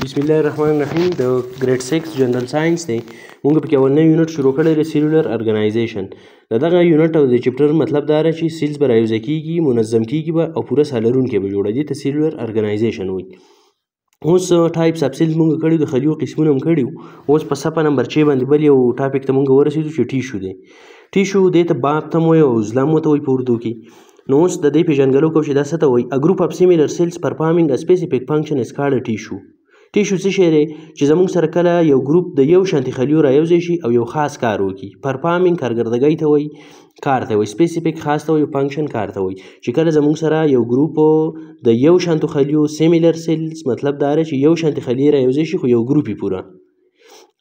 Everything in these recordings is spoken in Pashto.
بسم الله الرحمن الرحیم د ګریډ 6 جنرال ساينس دی. موږ پکې اولنی یونټ شروع کړی دی سیلولر ارګنایزیشن. د دغه یونټ او د چپټر مطلب دا دی چې سیلز به رایوځای کیږي، منظم کیږي به او پوره سالرونکي به جوړه دي ته سیلولر ارګنایزیشن وایي. اوس ټایپس اف سیلز موږ کړي د خلیو قسمونه هم کړي. اوس په صفحه نمبر 6 باندې بل یو ټاپک ته موږ ورسېدو چې ټیشو دی. ټیشو دې ته باب ته وایي او زلم ورته وایي په اردو کې. نو اوس د دې پېژندګلو کوو چې دا څه ته وایي. A group of similar cells performing a specific function is called a tissue. ټیشو څه شی دی چې زموږ سره کله یو ګروپ د یو شانتي خلیو رایوځای شي او یو خاص کار وکړي. پرفارمینګ کارګردګۍ ته وایي، کار ته وایي. سپیسیفیک خاص ته وایي، فنکشن کار ته وایي. چې کله زموږ سره یو ګروپ د یو شانتو خلیو سیمیلر سیلز مطلب دا دی چې یو شانتي خلیې رایوځای شي خو یو ګروپ یې پوره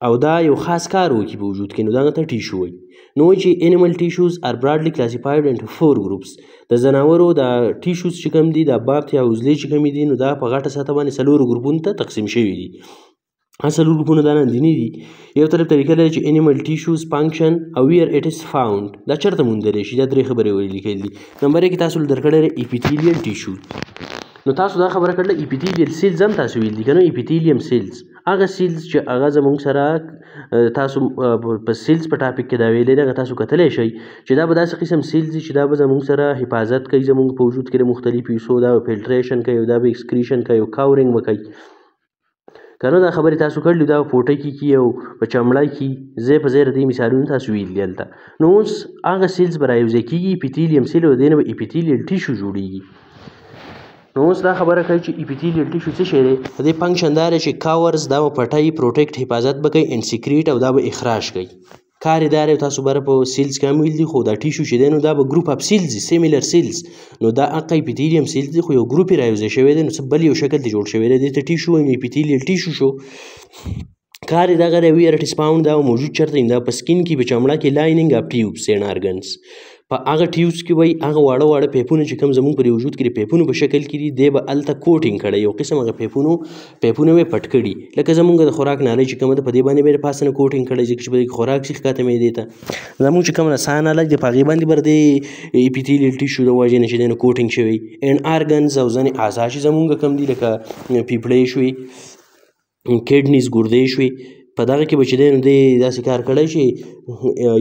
او دا یو خاص کار وکړي په وجود کې، نو دغه ته ټیشو وایي. نو وایي چې انیمل ټیشوز آر براډلی کلاسیفاید انټو 4 ګروپس. د ځناورو د ټیشوز چې کوم دي، د بافت یا عضلې چې کومې دي، نو دا په غټه سطح باندې 4 ګروپونو ته تقسیم شوي دي. څلور ګروپونه دا لاندیني دي. یو طرف ته لیکلی چې انیمل ټیشوز فنکشن او ویر اټ از فاوند. دا چېرته موندلی شي؟ دا 3 خبرې ولې لیکلي دي. نمبر 1 کې تاسو درکړی دی ایپیتیلیل ټیشو. نو تاسو دا خبره کړله ایپیتیلیل سیلز هم تاسو ویل دي که نه؟ ایپیتیلیم سیلز هغه سیلز چې هغه زموږ سره تاسو په سیلز په ټاپک کې دا ویلی دی، هغه تاسو کتلی شئ چې دا به داسې قسم سیلز دي چې دا به زموږ سره حفاظت کوي زموږ په وجود کې د مختلفو حصو. دا به فلټریشن کوي او دا به اکسکریشن کوي او کاورینګ به کوي که نه. دا خبرې تاسو کړلي، دا په پوټکي کې او په چمړی کې ځای په ځای د دې مثالونه تاسو ویلي هلته. نو اوس هغه سیلز به رایوځای کېږي ایپیتیلیم سیل او د دې نه به ایپیتیلیل ټیشو جوړېږي. نو اوس دا خبره کوي چې ایپیتیلیل ټیشو څه شی دی. د دې فنکشن دا دی چې کاورز دا به پټوي، پروټیکټ حفاظت به کوي، انسیکریټ او دا به اخراج کوي. کار یې دا دی، تاسو بره په سیلز کې هم ویل دي، خو دا ټیشو چې دی نو دا به ګروپ اف سیلز دي، سیمیلر سیلز. نو دا حقه ایپیتیلیم سیلز دي خو یو ګروپ یې رایوځای شوی دی، نو بل یو شکل ته جوړ شوی دی، دې ته ټیشو وایي. ایپیتیلیل ټیشو شو. کار یې دغه دی، ویر اټ از فاوند. دا موجود چېرته دا په سکین کې، په چمړه کې، لایننګ اف ټیوبس اینډ ارګنز. په هغه ټیوبس کې وایي هغه واړه واړه پیپونه چې کوم زموږ په وجود کې د پیپونو په شکل کې دي، دی به هلته کوټینګ کړی، یو قسم هغه پیپونه به پټ کړي. لکه زموږ د خوراک نالۍ چې کومه ده، په دې باندې به یې د پاسه نه کوټینګ کړی چې په دې کې خوراک شي ښکته معدې ته. زموږ چې کومه ساه نالۍ ده، په هغې باندې به د ایپیتیلیل ټیشو د وجې نه چې دی نو کوټینګ شوی. اینډ ارګنز او ځینې اعضا چې زموږ کوم دي، لکه پیپړۍ شوې، کډنیز ګردې شوې، په دغه کې به چې دی نو دی داسې کار کړی چې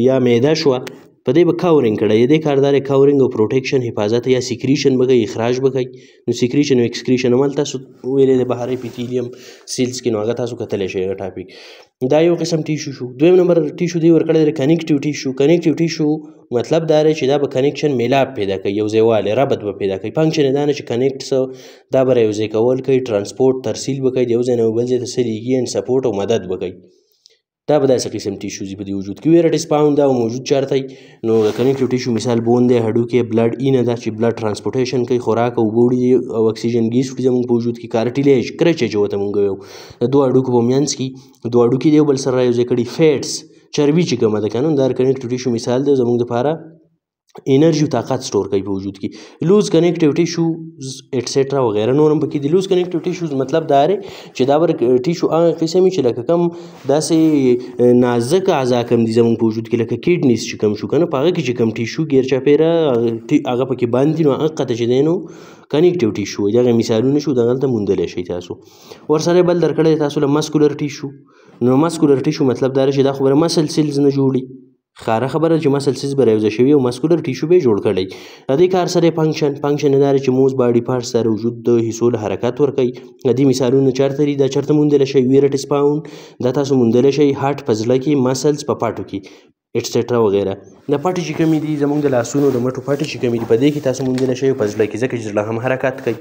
یا معده شوه، په دې به کاورینګ کړی. دې کار دا دی کاورینګ او پروټیکشن، حفاظت، یا سیکریشن به کوي، اخراج به کوي. نو سیکریشن او اکسکریشن هم تاسو ویلی دی بهر ایپیتیلیم سیلز کې، نو هغه تاسو کتلی شئ هغه ټاپک. دا یو قسم ټیشو شو. دویم نمبر ټیشو دی ورکړی دی کنیکټیو ټیشو. کنیکټیو ټیشو مطلب دا دی چې دا به کنیکشن میلاب پیدا کوي، یو ځایوالی، ربط به پیدا کوي. فنکشن یې دا نه چې کنیکټ څه دا به رایوځای کول کوي، ترانسپورټ ترسیل به کوي، د یو ځای نه بل ځای ته څه لیږي، اینډ سپورټ او مدد به کوي. دا به داسې قسم ټیشوز په دې وجود کې. ویر اټ از فاوند دا موجود چېرته وي. نو د کنیکټیو ټیشو مثال بون دی، هډوکی، بلډ اینه ده چې بلډ ترانسپورټیشن کوي، خوراک او اوبه وړي او اکسیجن ګیس وړي زموږ په وجود کې. کارټیلیج، کرچ چې ورته موږ وایو، د دوه هډوکو په منځ کې دوه هډوکي د یو بل سره رایوځای کړي. فیټس، چربي چې کومه ده که نه، دا د کنیکټیو ټیشو مثال دی زموږ دپاره. انرژي او طاقت سټور کوي په وجود کې. لوز کنیکټیو ټیشوز اټسیټرا وغیره نور هم پکې دي. لوز کنیکټیو ټیشوز مطلب دا دی چې دا به ټیشو هغه قسم چې لکه کوم داسې نازک اعضا کوم دي زموږ په وجود کې، لکه کډنیز چې کوم شو که نه، په هغه کې چې کوم ټیشو ګیر چاپېره هغه پکې بند دي، نو هغه قطع چې دی نو کنیکټیو ټیشو وایي. دغه مثالونه شو، دغلته موندلی شئ تاسو. ورسره بل درکړی دی تاسو له مسکولر ټیشو. نو مسکولر ټیشو مطلب دا دی چې دا خو به مسل سیلز نه جوړي. ښکاره خبره چې مسل سیلز به رایوځای شوي او مسکولر ټیشو به یې جوړ کړی. د دې کار سره فنکشن یې دا دی چې موز باډي پارټس سره وجود د حصو له حرکت ورکوي. د دې مثالونه چېرته دي؟ دا چېرته موندلی شئ؟ ویر اټ از فاوند دا تاسو موندلی شئ. هارټ په زړه کې، مسلز په پاټو کې، اټسیټرا وغیره. د پټې چې کومې دي زموږ د لاسونو د مټو پټې چې کومې دي، په دې کې تاسو موندلی شئ په زړه کې، ځکه چې زړه هم حرکت کوي.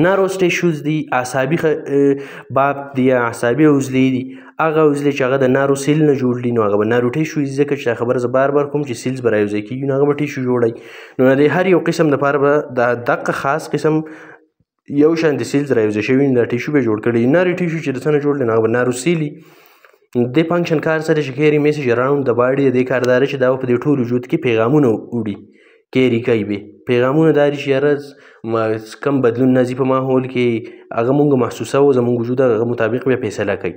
نروس ټیشوز دي، اعصابي باب دي، اعصابي عضلې دي. هغه عضلې چې هغه د نارو سیل نه جوړ دي، نو هغه به نارو ټیشو دي، ځکه چې دا خبره زه بار بار کوم چې سیلز به رایوځای کېږي، نو هغه به ټیشو جوړوي. نو د هر یو قسم دپاره به د دقه خاص قسم یو شانتې سیلز رایوځای شوي، دا ټیشو به جوړ کړي. ناري ټیشو چې د څه نه جوړ دی، نو هغه به نارو سیلي. د فنکشن کار سره چې کیری میسیج اراوند د باډي، د دې کار دا دی چې دا په دې ټول وجود کې پیغامونه وړي، کیری کوي. به پیغامونه دا دي چې یاره کم بدلون راځي په ماحول کې، هغه مونږ محسوسوو، زموږ وجود هغه مطابق بیا فیصله کوي.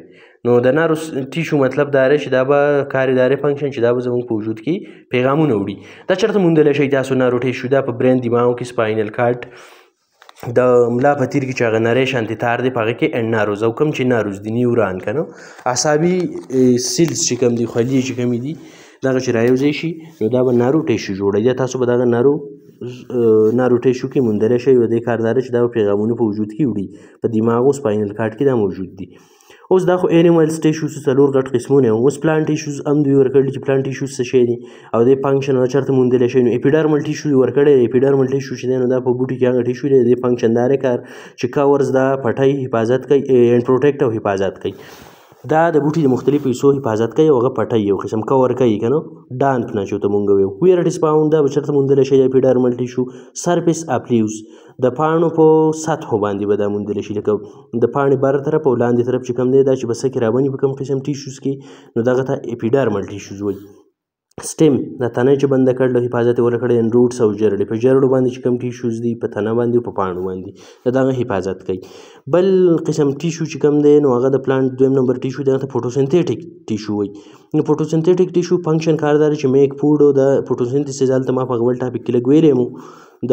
نو د نارو ټیشو مطلب دا دی چې دا به کار ادارې فنکشن چې دا به زموږ په وجود کې پیغامونه وړي. دا چېرته موندلی شئ تاسو نارو ټیشو؟ دا په برین، دماغو کې، سپاینل کارډ د ملا په تیر کې چې هغه نری شانتې تار دی په هغه کې انډ ناروز او کوم چې ناروز دي نیوران که نه اعصابي سیلز چې کوم دي خلیې چې کومې دي دغه چې رایوځای شي نو دا به نارو ټیشو جوړوي یا تاسو به دغه نارو ټیشو کې موندلی شئ او دې کار دا دی چې دا پیغامونه په وجود کې وړي په دماغ او سپاینل کارډ کې دا موجود دي. اوس دا خو انیملز ټیشوز 4 غټ قسمونه اوس پلانټ ټیشوز هم دوی ورکړي چې پلانټ ټیشوز څه شی دي او د فنکشن هغه چېرته موندلی شي. نو اپیډرمل ټیشو یې ورکړی دی. اپیډرمل ټیشو چې دی نو دا په بوټي کې هغه ټیشو دی د فنکشن دا کار چې کورز دا پټۍ حفاظت کوي اینډ پروټیکټ او حفاظت کوي. دا د بوټي د مختلفو حصو حفاظت کوي او هغه پټۍ یو قسم کور کوي که نه ډانپ نه چې ورته مونږ ویو. ویر اټ از فاوند دا به چېرته موندلی شي اپیډرمل ټیشو سرفیس اف لیوز د پاڼو په سطحو باندې به دا موندلی شي لکه د پاڼې بر طرف او لاندې طرف چې کوم دی دا چې به څه کې رابني په کوم قسم ټیشوز کې نو دغه ته اپیډرمل ټیشوز وایي. سټیم د تنه چې بنده کړ له حفاظت یې ورکړی روټس او جرړې په جرړو باندې چې کوم ټیشوز دي په تنه باندې او په پاڼو باندې د دغه حفاظت کوي. بل قسم ټیشو چې کوم دی نو هغه د پلانټ دویم نمبر ټیشو دی هغه ته فوټوسنتیټیک ټیشو وایي. نو فوټوسنتیټیک ټیشو فنکشن کار دا دی چې میک فوډ او د فوټوسنتیسز هلته ما په هغه بل ټاپک کې لږ ویلی مو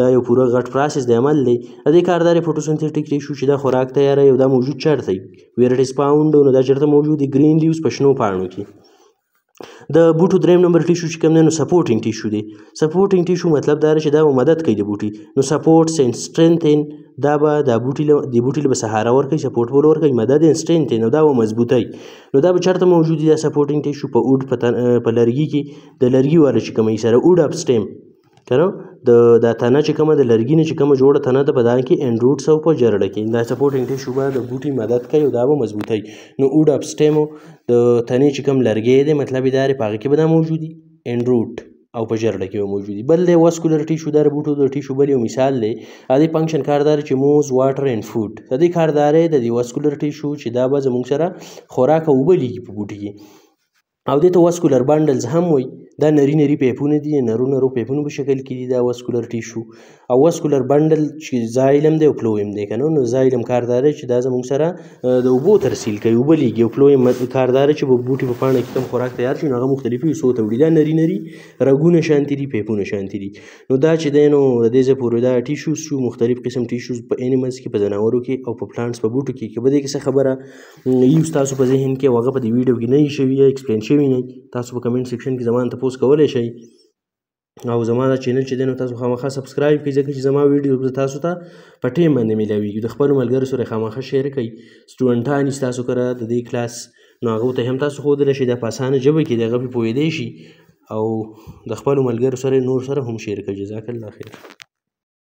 دا یو پوره غټ پروسس دی عمل دی. د دې کار دا دی فوټوسنتیټیک ټیشو چې دا خوراک تیاروي او دا موجود چېرته وي ویر اټ از فاوند نو دا چېرته موجود دی ګرین لیوز په شنو پاڼو کې. د بوټو دریم نمبر ټیشو چې کوم دی نو سپورټینګ ټیشو دی. سپورټینګ ټیشو مطلب دا دی چې دا به مدد کوي د بوټي نو سپورټس اینډ strengthen دا به د بوټي له به سهاره ورکوي سپورټ به ورکوي مدد اینډ strengthen نو دا به مضبوطوي. نو دا به چېرته موجود دي دا سپورټینګ ټیشو په اوډ په لرګي کې د لرګي والا چې کومه سره اوډ اپ سټیم که نه دا تنه چې کومه د لرګي نه چې کومه جوړه تنه ده په دا کې اینډ روټس او په جرړه کې دا سپورټینګ ټیشو به د بوټي مدد کوي او دا به مضبوطوي. نو اوډ اپ سټیم د تنې چې کوم لرګی دی مطلب یې دا دی په هغه کې به دا موجود دي اینډ روټ او په جرړه کې به موجود دي. بل دی واسکولر ټیشو دا د بوټو د ټیشو بل یو مثال دی. د دې فنکشن کار دا دی چې موز واټر اینډ فوډ د دې کار دا دی د دې واسکولر ټیشو چې دا به زموږ سره خوراک او اوبه لیږي په بوټي کې او دې ته واسکولر بانډلز هم وایي. دا نری پیپونه دي نرو پیپونو په شکل کې دي دا واسکولر ټیشو او واسکولر بانډل چې زایلم دی او فلویم دی که نه نو زایلم کار دا دی چې دا زموږ سره د اوبو ترسیل کوي اوبه لیږي او فلویم کار دا دی چې په بوټي په پاڼه کې کوم خوراک تیار شي نو هغه مختلفو حصو ته وړي. دا نری رګونه شانتې دي پیپونه شانتې دي. نو دا چې دی نو د دې ځای پورې دا ټیشوز شو مختلف قسم ټیشوز په انیملز کې په ځناورو کې او په پلانټس په بوټو کې په دې کې څه خبره یو ستاسو په ذهن کې او هغه په دې ویډیو کې نه وي شوي یا ایکسپلین شوي نه تاسو په کمنټ سیکشن کې زما تپوس کولی شئ او زما دا چینل چې دی نو تاسو خامخا سبسکرایب کړئ ځکه چې زما ویډیو تاسو ته په ټیم باندې میلاویږي. د خپلو ملګرو سره خامخا شیر کړئ. سټوډنټان یې ستاسو کره د دې کلاس نو هغو ته هم تاسو ښودلی شئ دا په اسانه ژبه کې د هغه پرې پوهېدی شي او د خپلو ملګرو سره نور سره هم شیر کړئ. جزاک الله خیر.